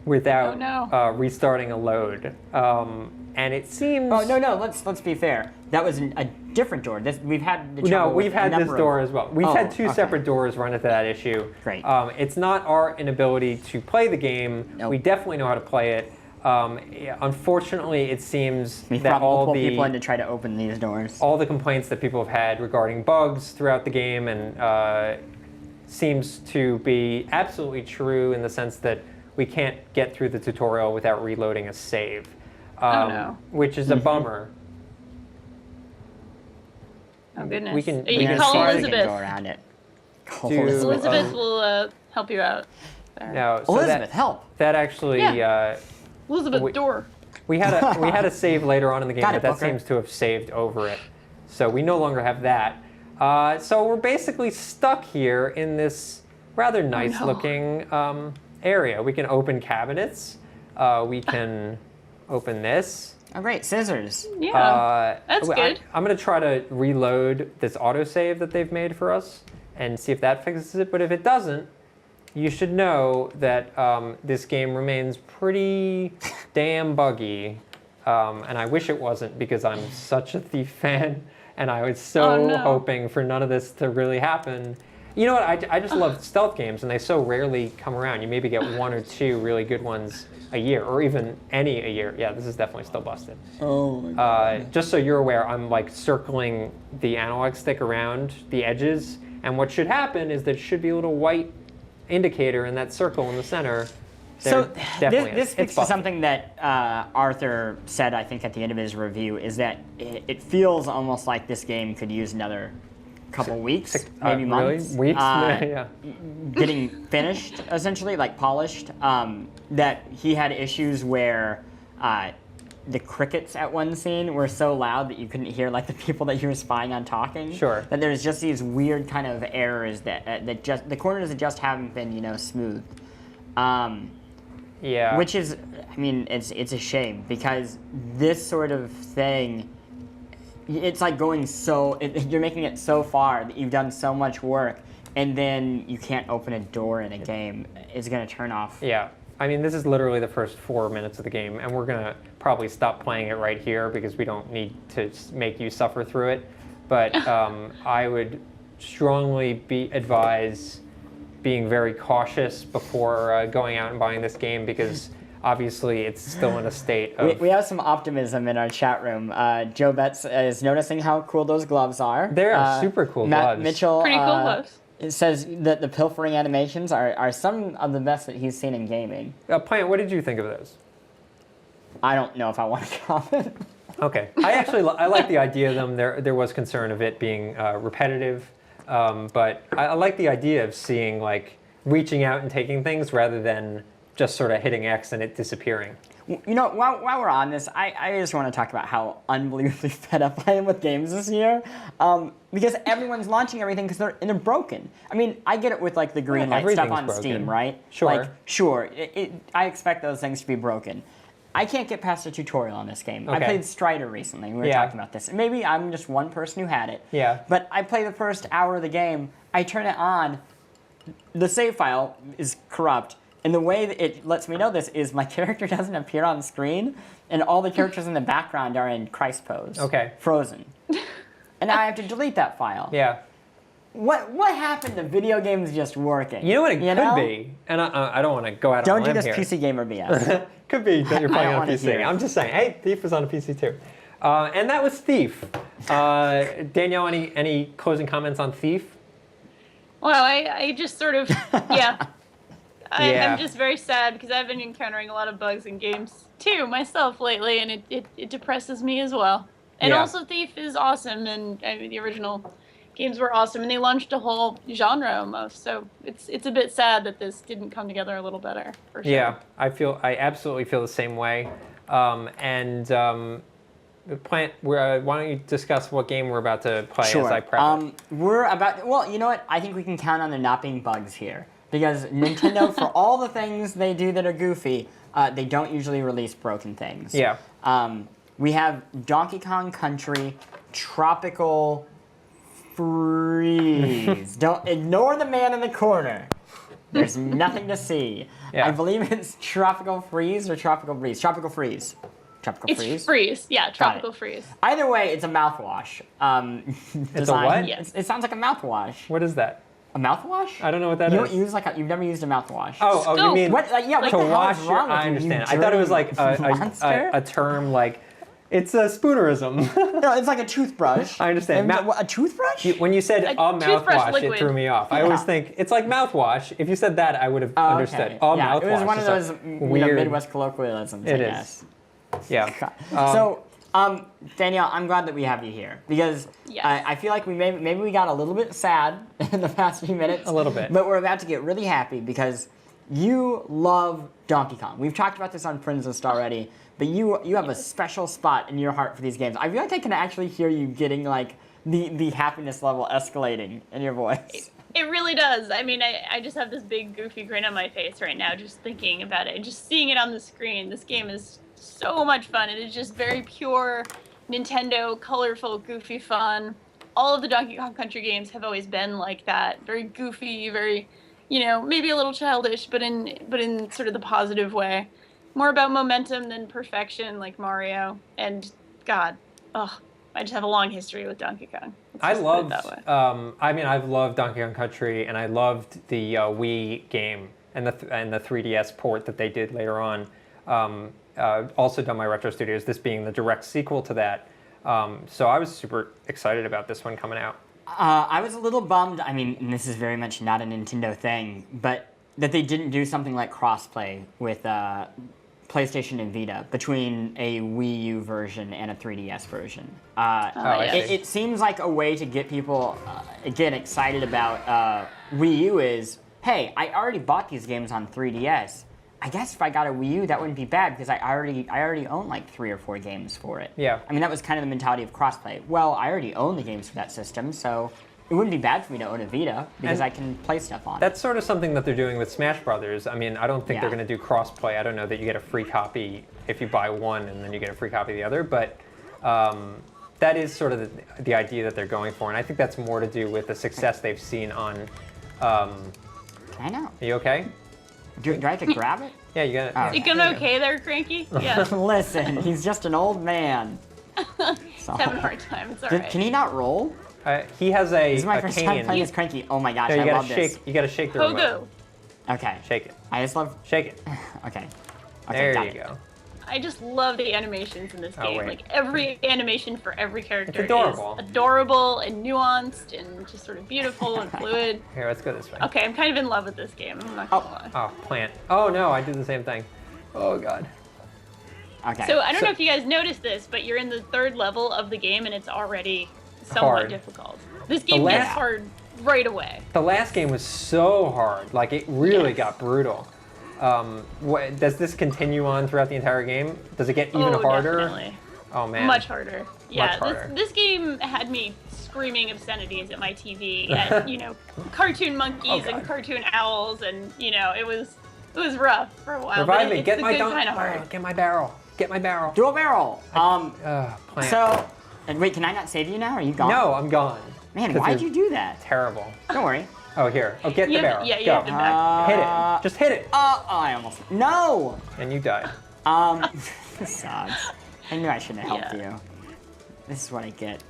without restarting a load. And it seems... Oh, no, let's be fair. That was a different door. We've had the trouble we've had this door as well. We've had two separate doors run into that issue. Great. It's not our inability to play the game. Nope. We definitely know how to play it. Unfortunately, it seems We've that brought multiple people in to try to open these doors. All the complaints that people have had regarding bugs throughout the game and seems to be absolutely true in the sense that we can't get through the tutorial without reloading a save, which is a bummer. Oh goodness! We can call Elizabeth. Go around it. Elizabeth will help you out. There. No, so Elizabeth, help! That actually. Elizabeth, door. We had a save later on in the game, but that Booker. seems to have saved over it, so we no longer have that. So we're basically stuck here in this rather nice-looking area. We can open cabinets. We can open this. Oh, great, scissors. Yeah, that's good. I'm going to try to reload this autosave that they've made for us and see if that fixes it. But if it doesn't, you should know that this game remains pretty damn buggy. And I wish it wasn't, because I'm such a Thief fan. And I was so hoping for none of this to really happen. You know what? I just love stealth games, and they so rarely come around. You maybe get one or two really good ones a year, or even any a year. Yeah, this is definitely still busted. Oh my God. Just so you're aware, I'm like circling the analog stick around the edges, and what should happen is there should be a little white indicator in that circle in the center. So this speaks to something that Arthur said, I think, at the end of his review, is that it feels almost like this game could use another couple weeks, maybe months. Really? Weeks? Yeah. Getting finished, essentially, like polished. That he had issues where the crickets at one scene were so loud that you couldn't hear like the people that you were spying on talking. Sure. That there's just these weird kind of errors that just the corners that just haven't been smoothed. Yeah. Which is, I mean, it's a shame, because this sort of thing, it's like going you're making it so far that you've done so much work, and then you can't open a door in a game, is going to turn off. Yeah. I mean, this is literally the first 4 minutes of the game, and we're going to probably stop playing it right here because we don't need to make you suffer through it. But I would strongly advise being very cautious before going out and buying this game because obviously it's still in a state of... We have some optimism in our chat room. Joe Betts is noticing how cool those gloves are. They are super cool gloves. Mitchell, Pretty cool gloves. It says that the pilfering animations are some of the best that he's seen in gaming. Plante, what did you think of those? I don't know if I want to comment. Okay. I like the idea of them. There was concern of it being repetitive, but I like the idea of seeing, like, reaching out and taking things rather than just sort of hitting X and it disappearing. You know, while we're on this, I just want to talk about how unbelievably fed up I am with games this year. Because everyone's launching everything because they're broken. I mean, I get it with like the green light stuff on broken. Steam, right? Sure. Like, sure, I expect those things to be broken. I can't get past a tutorial on this game. Okay. I played Strider recently. We were talking about this. Maybe I'm just one person who had it. Yeah. But I play the first hour of the game. I turn it on. The save file is corrupt. And the way that it lets me know this is my character doesn't appear on screen, and all the characters in the background are in Christ pose. Okay. Frozen. And now I have to delete that file. Yeah. What happened to video games just working? You know what it could be? And I don't want to go out on a Don't do limb this here. PC Gamer BS. Could be that you're I playing don't on wanna PC. hear it. I'm just saying, hey, Thief was on a PC too. And that was Thief. Danielle, any closing comments on Thief? Well, I just sort of, yeah. Yeah. I'm just very sad because I've been encountering a lot of bugs in games too myself lately, and it depresses me as well. And Yeah. also, Thief is awesome, and I mean, the original games were awesome, and they launched a whole genre almost. So it's a bit sad that this didn't come together a little better. For sure. Yeah, I absolutely feel the same way. Plant, why don't you discuss what game we're about to play as I prep it? Well, you know what? I think we can count on there not being bugs here. Because Nintendo, for all the things they do that are goofy, they don't usually release broken things. Yeah. We have Donkey Kong Country Tropical Freeze. Don't ignore the man in the corner. There's nothing to see. Yeah. I believe it's Tropical Freeze or Tropical Breeze. Tropical Freeze. Tropical It's Freeze. Freeze. Yeah, Tropical it. Freeze. Either way, it's a mouthwash. It's a what? Yes. It sounds like a mouthwash. What is that? A mouthwash? I don't know what that You is. don't use you've never used a mouthwash. Oh, you Scope. mean What? Yeah. What to the hell wash is your? wrong with I you, understand. you I thought it was like monster? a term like it's a spoonerism. No, it's like a toothbrush. I understand. A toothbrush? When you said A a toothbrush mouthwash, it liquid. threw me off. I always think it's like mouthwash. If you said that, I would have understood. Okay. A Yeah, mouthwash. it was one of is those a weird Midwest colloquialisms, It I is. guess. Yeah. So, Danielle, I'm glad that we have you here because Yes. I feel like maybe we got a little bit sad in the past few minutes. A little bit. But we're about to get really happy because you love Donkey Kong. We've talked about this on Friends List already, but you have a special spot in your heart for these games. I feel like I can actually hear you getting like the happiness level escalating in your voice. It really does. I mean, I just have this big goofy grin on my face right now just thinking about it. Just seeing it on the screen. This game is so much fun. It is just very pure Nintendo, colorful, goofy fun. All of the Donkey Kong Country games have always been like that. Very goofy, very, maybe a little childish, but in sort of the positive way. More about momentum than perfection, like Mario. And God, I just have a long history with Donkey Kong. I've loved That Donkey Kong Country, and I loved the Wii game and the 3DS port that they did later on. Also done by Retro Studios, this being the direct sequel to that. So I was super excited about this one coming out. I was a little bummed. I mean, and this is very much not a Nintendo thing, but that they didn't do something like crossplay with PlayStation and Vita between a Wii U version and a 3DS version. It seems like a way to get people, again, excited about Wii U is, hey, I already bought these games on 3DS. I guess if I got a Wii U, that wouldn't be bad because I already own like 3 or 4 games for it. Yeah. I mean, that was kind of the mentality of crossplay. Well, I already own the games for that system, so it wouldn't be bad for me to own a Vita because I can play stuff on it. That's sort of something that they're doing with Smash Brothers. I mean, I don't think they're going to do cross-play. I don't know that you get a free copy if you buy one and then you get a free copy of the other, but that is sort of the idea that they're going for, and I think that's more to do with the success they've seen on Can I know? Are you okay? Do I have to grab it? Yeah, you got it. Oh. Is it going okay there, Cranky? Yeah. Listen, he's just an old man. He's having a hard time. It's all right. Can he not roll? He has a This is my first time cane. playing as Cranky. Oh my gosh, Yeah, I you gotta love shake. this. You gotta shake the remote. Pogo. Okay. Shake it. I just love. Shake it. Okay. There got you it. go. I just love the animations in this Oh, game. wait. Like every animation for every character adorable. is adorable and nuanced and just sort of beautiful and fluid. Here, let's go this way. Okay, I'm kind of in love with this game. I'm not gonna lie. Oh, Plant. Oh no, I did the same thing. Oh god. Okay. So I don't know if you guys noticed this, but you're in the 3rd level of the game and it's already somewhat Hard. difficult. This game gets last- hard right away. The last game was so hard. Like it really Yes. got brutal. Does this continue on throughout the entire game? Does it get even Oh, harder? definitely. Oh man. Much harder. Yeah, harder. This game had me screaming obscenities at my TV at, cartoon monkeys Oh, and God. cartoon owls, and, it was rough for a while. Revive but me. it's Get a my good dunk. kind of hard. Get my barrel. Get my barrel. Dual barrel. Plant. So, and wait, can I not save you now? Are you gone? No, I'm gone. Man, 'Cause why'd you're you do that? Terrible. Don't worry. Oh here. Oh, get the You have- barrel. yeah, you Go. have to back. Hit it. Just hit it. Oh, I almost. No. And you died. This sucks. I knew I shouldn't have helped Yeah. you. This is what I get.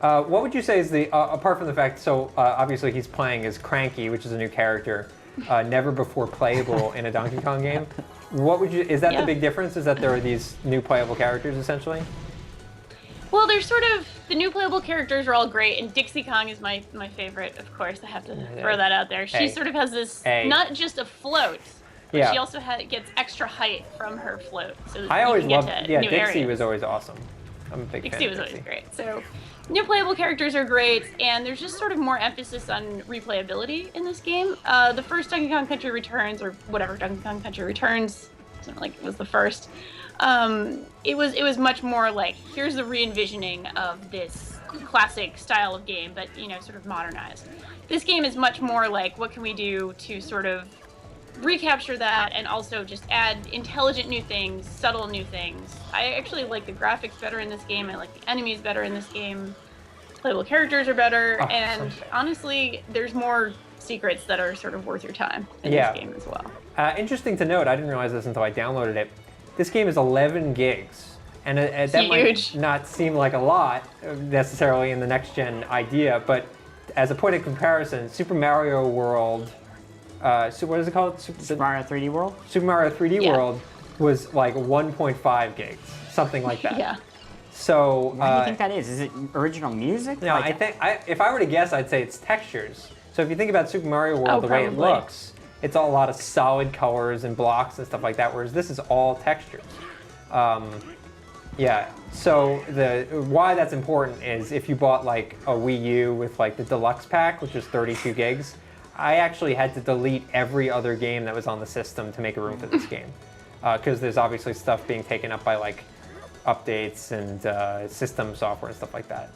What would you say is the apart from the fact? So obviously he's playing as Cranky, which is a new character, never before playable in a Donkey Kong game. What would you? Is that the Yeah. big difference? Is that there are these new playable characters essentially? Well, there's sort of the new playable characters are all great, and Dixie Kong is my favorite, of course. I have to throw that out there. She Hey. sort of has this Hey. not just a float, but Yeah. she also gets extra height from her float. So that I you always can get loved. to Yeah, new Dixie areas. was always awesome. I'm a big Dixie fan was of always Dixie. great. So new playable characters are great, and there's just sort of more emphasis on replayability in this game. The first Donkey Kong Country Returns, or whatever Donkey Kong Country Returns, it's not like it was the first. It was much more like, here's the re-envisioning of this classic style of game, but sort of modernized. This game is much more like, what can we do to sort of recapture that and also just add intelligent new things, subtle new things. I actually like the graphics better in this game. I like the enemies better in this game. Playable characters are better, and someday. honestly, there's more secrets that are sort of worth your time in Yeah. this game as well. Interesting to note. I didn't realize this until I downloaded it. This game is 11 gigs, and that Huge. might not seem like a lot necessarily in the next gen idea, but as a point of comparison, Super Mario World. So what is it called? Super Mario 3D World? Super Mario 3D Yeah. World was like 1.5 gigs, something like that. Yeah. So What do you think that is? Is it original music? no, I think if I were to guess, I'd say it's textures. So if you think about Super Mario World, Oh, the way it probably. looks, it's all a lot of solid colors and blocks and stuff like that, whereas this is all textures. Yeah. So why that's important is if you bought like a Wii U with like the deluxe pack, which is 32 gigs, I actually had to delete every other game that was on the system to make room for this game, because there's obviously stuff being taken up by like updates and system software and stuff like that.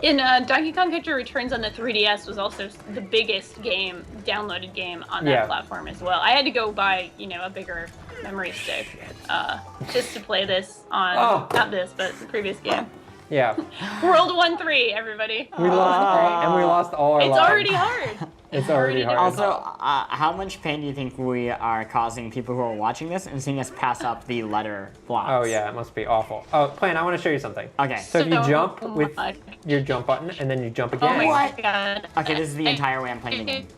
In Donkey Kong Country Returns on the 3DS was also the biggest downloaded game on that Yeah. platform as well. I had to go buy, a bigger memory stick just to play this on, not this, but the previous game. Yeah. World 1-3, everybody. We lost, and we lost all our It's lives. already hard. It's already hard. Also, how much pain do you think we are causing people who are watching this and seeing us pass up the letter blocks? Oh yeah, it must be awful. Oh, Plan, I want to show you something. Okay. So if you So jump with much. your jump button and then you jump Oh again. my god. Okay, this is the entire way I'm playing the game.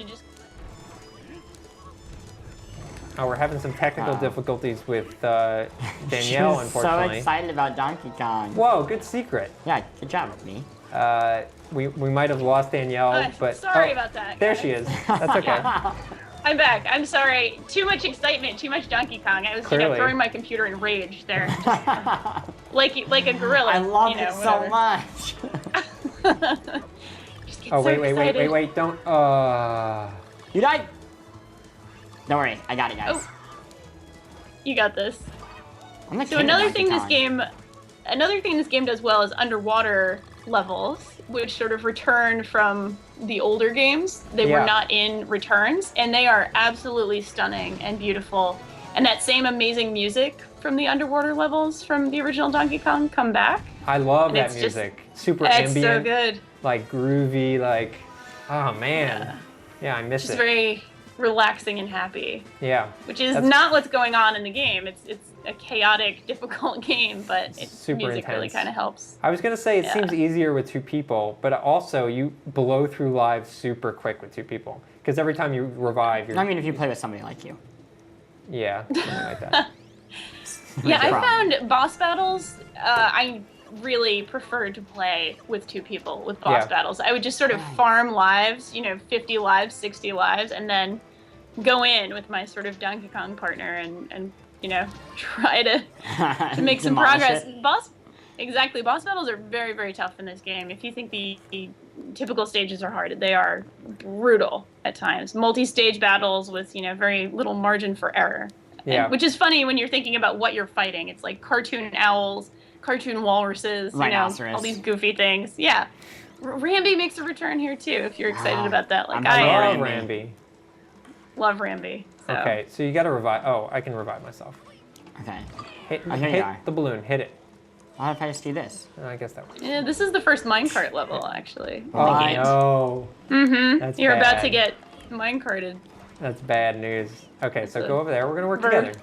Just Oh, we're having some technical Wow. difficulties with She Danielle, was so unfortunately. excited about Donkey Kong. Whoa, good secret. Yeah, good job, me. We might have lost Danielle, but sorry about that. There guys. she is. That's okay. I'm back. I'm sorry. Too much excitement. Too much Donkey Kong. I was Clearly. throwing my computer in rage there, like a gorilla. I love you know, it so whatever. much. Just get Oh so wait, excited. don't. You died. Don't worry, I got it, guys. Oh. You got this. I'm the So king of another Donkey thing this game does well is underwater levels, which sort of return from the older games. They Yeah. were not in Returns, and they are absolutely stunning and beautiful. And that same amazing music from the underwater levels from the original Donkey Kong come back. I love And that it's just- music. Super It's ambient, so good. like groovy, like, oh man. Yeah, I miss It's it. very relaxing and happy, Yeah. which is That's- not what's going on in the game. It's a chaotic, difficult game, but its super music really intense. kind of helps. I was gonna say it Yeah. seems easier with 2 people, but also you blow through lives super quick with 2 people. Because every time you revive, you're I mean, if you play with somebody like you. yeah, something like that. Yeah, I Problem. found boss battles. I really prefer to play with 2 people with boss Yeah. battles. I would just sort of Right. farm lives, 50 lives, 60 lives, and then go in with my sort of Donkey Kong partner and try to make some Demolish progress. it. Boss battles are very, very tough in this game. If you think the typical stages are hard, they are brutal at times. Multi-stage battles with very little margin for error. Yeah. Which is funny when you're thinking about what you're fighting. It's like cartoon owls, cartoon walruses, Rhinoceros. all these goofy things. Yeah. Rambi makes a return here too, if you're excited Wow. about that. Like I'm I I am. love Rambi. Rambi. Love Rambi. So. Okay, so you gotta revive. Oh, I can revive myself. Okay. Hit, Oh, here you hit are. the balloon. Hit it. What if I just do this? I guess that works. Yeah, this is the first minecart level, actually. in the Oh, game. no. Mm-hmm. That's You're about to bad. get minecarted. That's bad news. Okay, so It's go a over there. We're gonna work bird. together.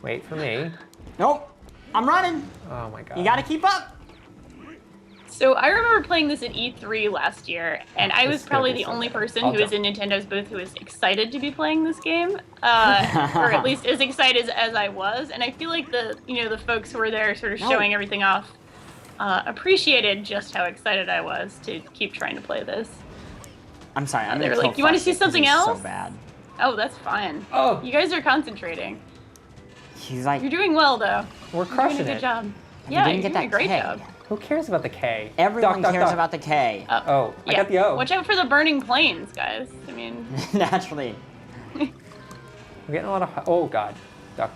Wait for me. Nope. I'm running. Oh my god. You gotta keep up. So I remember playing this at E3 last year, and I was This probably could be the so only good. person I'll who was in Nintendo's booth who was excited to be playing this game, or at least as excited as I was. And I feel like the folks who were there, sort of No. showing everything off, appreciated just how excited I was to keep trying to play this. I'm sorry. I'm They gonna were kill like, "You wanna see Frushtick 'cause something he's else?" So bad. Oh, that's fine. Oh, You guys are concentrating. He's like, You're doing well, though. we're You're doing crushing a good it. job. you Yeah, didn't you're get doing that a great K. job. Who cares about the K? Everyone Duck, cares duck. about the K. Oh, I got the O. Watch out for the burning planes, guys. I mean, Naturally. I'm getting a lot of. Oh god, duck.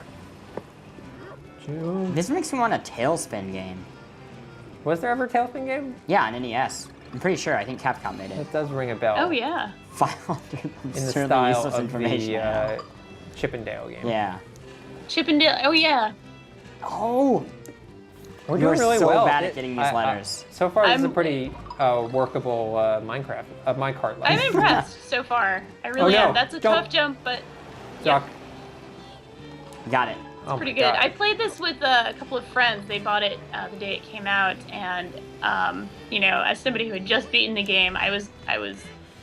June. This makes me want a Tailspin game. Was there ever a Tailspin game? Yeah, on NES. I'm pretty sure. I think Capcom made it. It does ring a bell. oh yeah. 500 In the absurdly style useless of information. the Chippendale game. Yeah. Chippendale. Oh yeah. Oh! We're You're doing really so well. bad at getting these letters. So far, this is a I'm- pretty workable minecart level. I'm impressed so far. I really Oh, no. am. That's a Jump. tough jump, but Duck. Got it. Oh pretty my good. God. I played this with a couple of friends. They bought it the day it came out, and as somebody who had just beaten the game, I was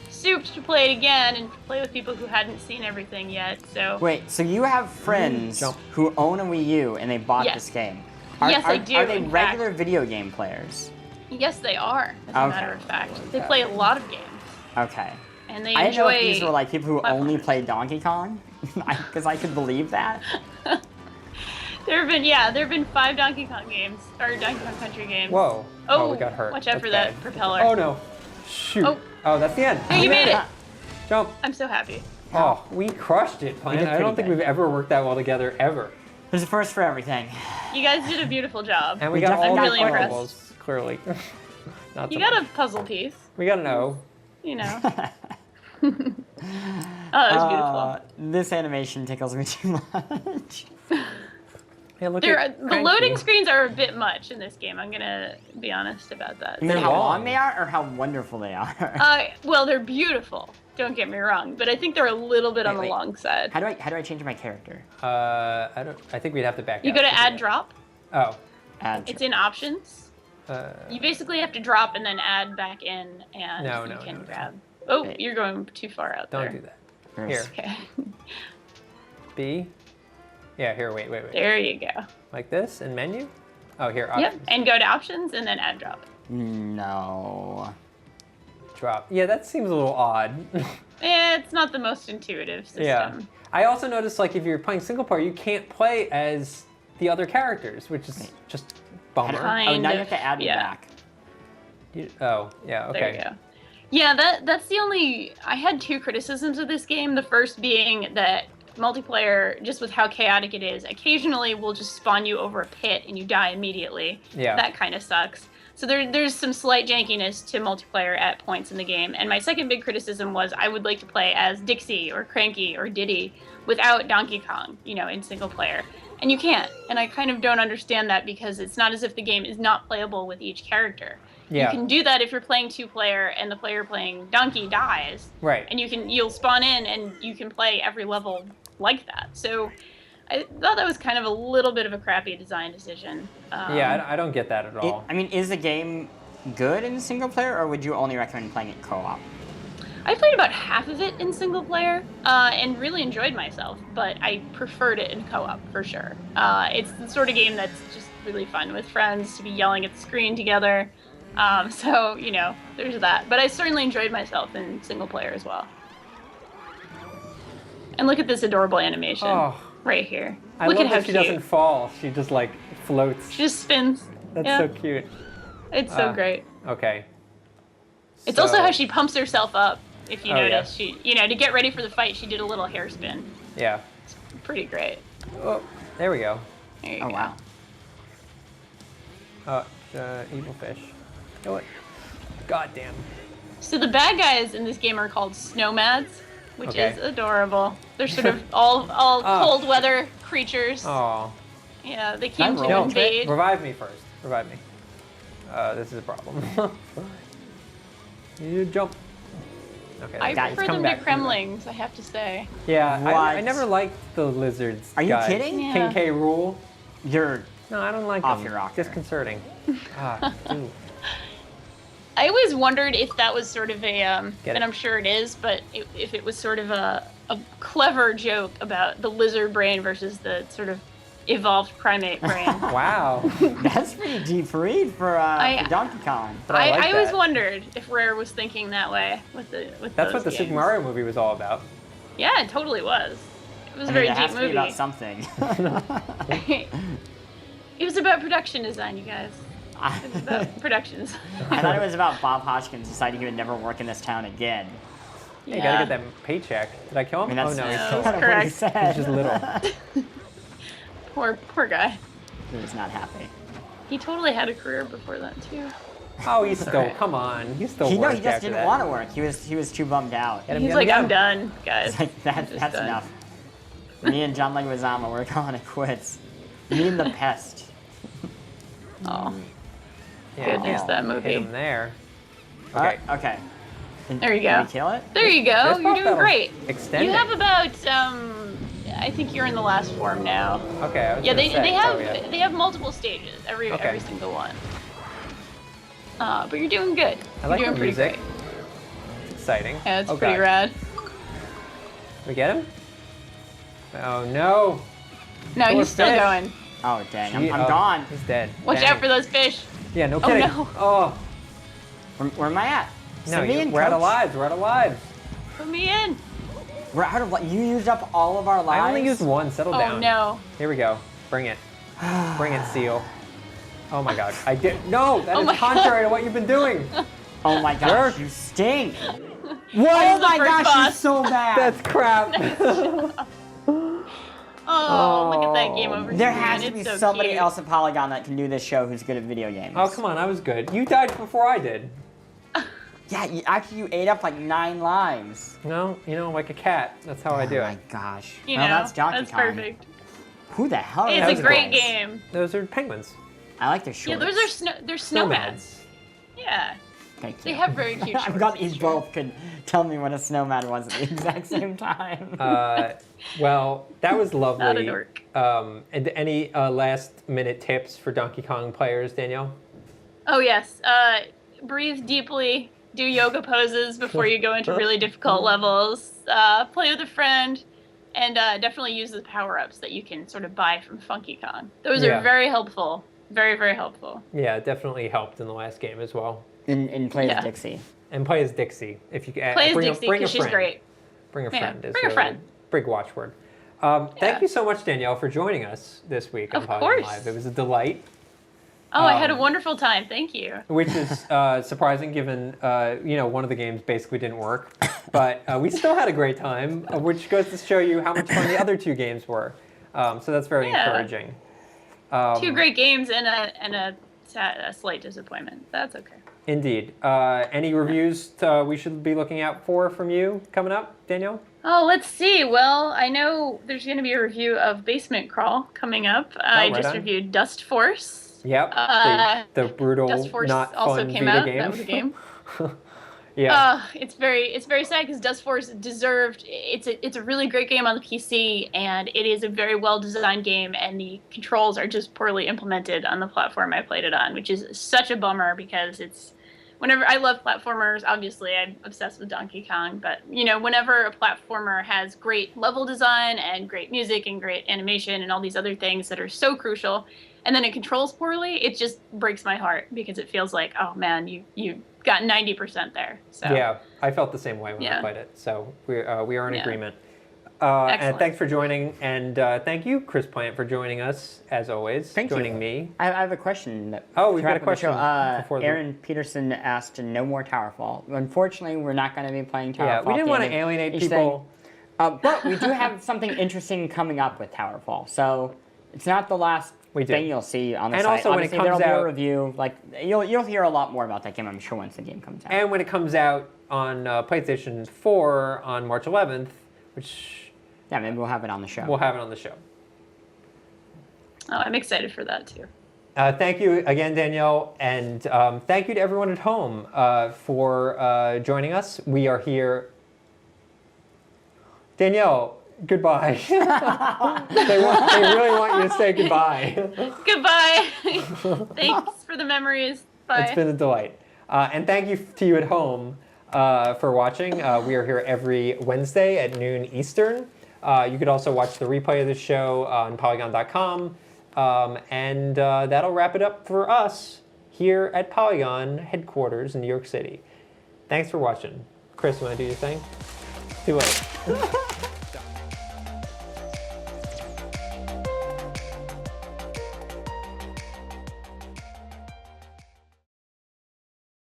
souped to play it again and play with people who hadn't seen everything yet. So Wait, so you have friends Jump. who own a Wii U and they bought Yes. this game? Yes, I do, Are they in fact. regular video game players? yes, they are. As a Okay. matter of fact, they play a lot of games, Okay. and they I didn't know enjoy. if these were like people who only platformers. play Donkey Kong, because I could believe that. There have been 5 Donkey Kong games or Donkey Kong Country games. Whoa. Oh, we got hurt. watch out That's for that bad. propeller. Oh no. Shoot. Oh. Oh, that's the end. Hey, you made it. Jump. I'm so happy. Oh, we crushed it, Plante. did I don't pretty think good. we've ever worked that well together, ever. There's a first for everything. You guys did a beautiful job. And we We got all definitely the got there. collectibles, clearly. Not You so got much. a puzzle piece, We got an O. you know. Oh, that was beautiful. This animation tickles me too much. Hey, look The at loading Cranky. screens are a bit much in this game. I'm gonna be honest about that. You mean They're how long. long they are or how wonderful they are? Well, they're beautiful. Don't get me wrong, but I think they're a little bit on the wait. long side. How do I change my character? I think we'd have to back You out go to do add that. drop. Oh. Add It's in options. You basically have to drop and then add back in, and No, you no, can no, no. grab. Oh, Wait. you're going too far out there. Don't do that. Where's- Here. Okay, B. Yeah, here, wait. there you go. Like this in menu? Oh, here, Yep, options. and go to options and then add drop. No. Drop. Yeah, that seems a little odd. It's not the most intuitive system. Yeah. I also noticed, like, if you're playing single player, you can't play as the other characters, which is just bummer. Kind Oh, now you of, have to add me yeah. back. Oh, yeah, okay. There you go. Yeah, that's the only. I had 2 criticisms of this game. The first being that multiplayer, just with how chaotic it is, occasionally will just spawn you over a pit and you die immediately. Yeah. That kind of sucks. So there's some slight jankiness to multiplayer at points in the game. And my second big criticism was I would like to play as Dixie or Cranky or Diddy without Donkey Kong, in single player. And you can't. And I kind of don't understand that because it's not as if the game is not playable with each character. Yeah. You can do that if you're playing 2-player and the player playing Donkey dies. Right. And you'll spawn in and you can play every level like that. So I thought that was kind of a little bit of a crappy design decision. Yeah, I don't get that at all. I mean, is the game good in single player, or would you only recommend playing it co-op? I played about half of it in single player and really enjoyed myself, but I preferred it in co-op for sure. It's the sort of game that's just really fun with friends to be yelling at the screen together. So, you know, there's that. But I certainly enjoyed myself in single player as well. And look at this adorable animation right here. I Look love at how that she cute. doesn't fall. She just like floats. She just spins. That's yeah. so cute. It's so great. Okay. It's also how she pumps herself up. If you notice, yeah. she, you know, to get ready for the fight, she did a little hair spin. Yeah. It's pretty great. Oh, there we go. There you go. Wow. Evil fish. Oh, God damn. So the bad guys in this game are called snowmads, which Okay. is adorable. They're sort of all cold weather creatures. Oh. Yeah, they came to No, invade. revive me first. Revive me. This is a problem. You jump. Okay. I Guys, prefer come them to back, come back. Kremlings, I have to say. Yeah, I What? never liked the lizards. Are you guys. kidding? Yeah. King K. Rule. You're No, I don't like Off them. your rocker. Disconcerting. Dude. I always wondered if that was sort of a, Get and it. I'm sure it is, but if it was sort of a clever joke about the lizard brain versus the sort of evolved primate brain. Wow. that's pretty deep read for Donkey Kong. But I like I always that. wondered if Rare was thinking that way with That's those what the games. Super Mario movie was all about. Yeah, it totally was. It was I a mean, very it has deep to be movie. about something. It was about production design, you guys. It was about production design. I thought it was about Bob Hoskins deciding he would never work in this town again. Hey, you gotta get that paycheck. Did I kill him? I mean, that's, oh no, he's Yeah, still that's kind of what he correct. said. He's just little. Poor guy. He was not happy. He totally had a career before that too. Oh, he's still. alright. Come on, he's still. He worked just after didn't that. want to work. He was too bummed out. Get him, He's get him, like, get I'm him. done, guys. It's like I'm just that's done." enough. Me and John Leguizamo, we're calling it quits. Me and the Pest. Oh, Yeah, Goodness, that hit movie. him there. Okay. Okay. Okay. And There you did go. we kill it? there you go. This You're pop doing battle's great. extending. You have about I think you're in the last form now. Okay. I was Yeah, gonna they say, have oh, yeah. they have multiple stages, every Okay. single one. But you're doing good. I like you're the doing pretty music. great. It's exciting. Yeah, it's oh, pretty God. rad. We get him? Oh no. No, Poor he's still fish. going. Oh dang, Gee, I'm oh, gone. He's dead. Watch Dang. out for those fish. Yeah, no Oh, kidding. no. Oh. Where am I at? No, Send me in, we're out of coach. lives. We're out of lives. Put me in. We're out of You used up all of our lives. I only used one. Settle Oh down. no. Here we go. Bring it. Bring it, Seal. Oh my God. I did. No, that Oh is my contrary to what you've been doing. Oh my gosh, Jerk. you stink. That Oh was the my first gosh, boss. you're so bad. That's crap. Oh, look at that game over There here, has man. to be It's so somebody cute. else at Polygon that can do this show who's good at video games. Oh, come on. I was good. You died before I did. Yeah, actually you ate up like 9 lives. No, like a cat. That's how I do Oh my it. gosh. You well, know, that's Donkey that's Kong. perfect. Who the hell Hey, are it's those a great guys? game. Those are penguins. I like their shorts. Yeah, those are they're snowmads. Yeah, Thank they you. have very cute shorts. I'm glad you it's true. both could tell me what a snowman was at the exact same time. Well, that was lovely. Not a dork. And any last-minute tips for Donkey Kong players, Danielle? Oh yes, breathe deeply. Do yoga poses before you go into really difficult levels. Play with a friend, and definitely use the power-ups that you can sort of buy from Funky Kong. Those Yeah. are very helpful. Very, very helpful. Yeah, it definitely helped in the last game as well. In Play Yeah. as Dixie. And play as Dixie if you can. Play as bring Dixie a, bring a because she's friend. great. Bring a Yeah, friend. Is bring a really friend. Big watchword. Thank Yeah. you so much, Danielle, for joining us this week on Of Polygon course. Live. It was a delight, Oh, I had a Um, wonderful time. Thank you. which is surprising given one of the games basically didn't work, but we still had a great time, which goes to show you how much fun the other two games were. So that's very Yeah. encouraging. Two great games and a slight disappointment. That's okay. Indeed. Any reviews we should be looking out for from you coming up, Danielle? Oh, let's see. Well, I know there's going to be a review of Basement Crawl coming up. I right just on. reviewed Dust Force. Yep, the brutal, Dust Force not also fun came Vita out. game. That was a game. Yeah. It's very sad because Dust Force deserved. It's a really great game on the PC, and it is a very well designed game, and the controls are just poorly implemented on the platform I played it on, which is such a bummer because it's. Whenever I love platformers, obviously I'm obsessed with Donkey Kong, but whenever a platformer has great level design and great music and great animation and all these other things that are so crucial, and then it controls poorly, it just breaks my heart because it feels like, oh man, you got 90% there. So Yeah, I felt the same way when I played it. So we are in agreement. And thanks for joining, and thank you, Chris Plante, for joining us as always. Joining me. I have a question. We had a question before. Aaron Peterson asked no more Towerfall. Unfortunately, we're not going to be playing Towerfall. Yeah, we didn't want to alienate people. But we do have something interesting coming up with Towerfall. So it's not the last thing you'll see on the site. And also, obviously, when it comes there'll out, be a review. Like you'll hear a lot more about that game, I'm sure, once the game comes out. And when it comes out on PlayStation 4 on March 11th, which maybe we'll have it on the show. We'll have it on the show. Oh, I'm excited for that too. Thank you again, Danielle, and thank you to everyone at home for joining us. We are here. Danielle, goodbye. they really want you to say goodbye. Goodbye. Thanks for the memories. Bye. It's been a delight. And thank you to you at home for watching. We are here every Wednesday at noon Eastern. You could also watch the replay of the show on Polygon.com. And that'll wrap it up for us here at Polygon headquarters in New York City. Thanks for watching. Chris, you want to do your thing? Too late.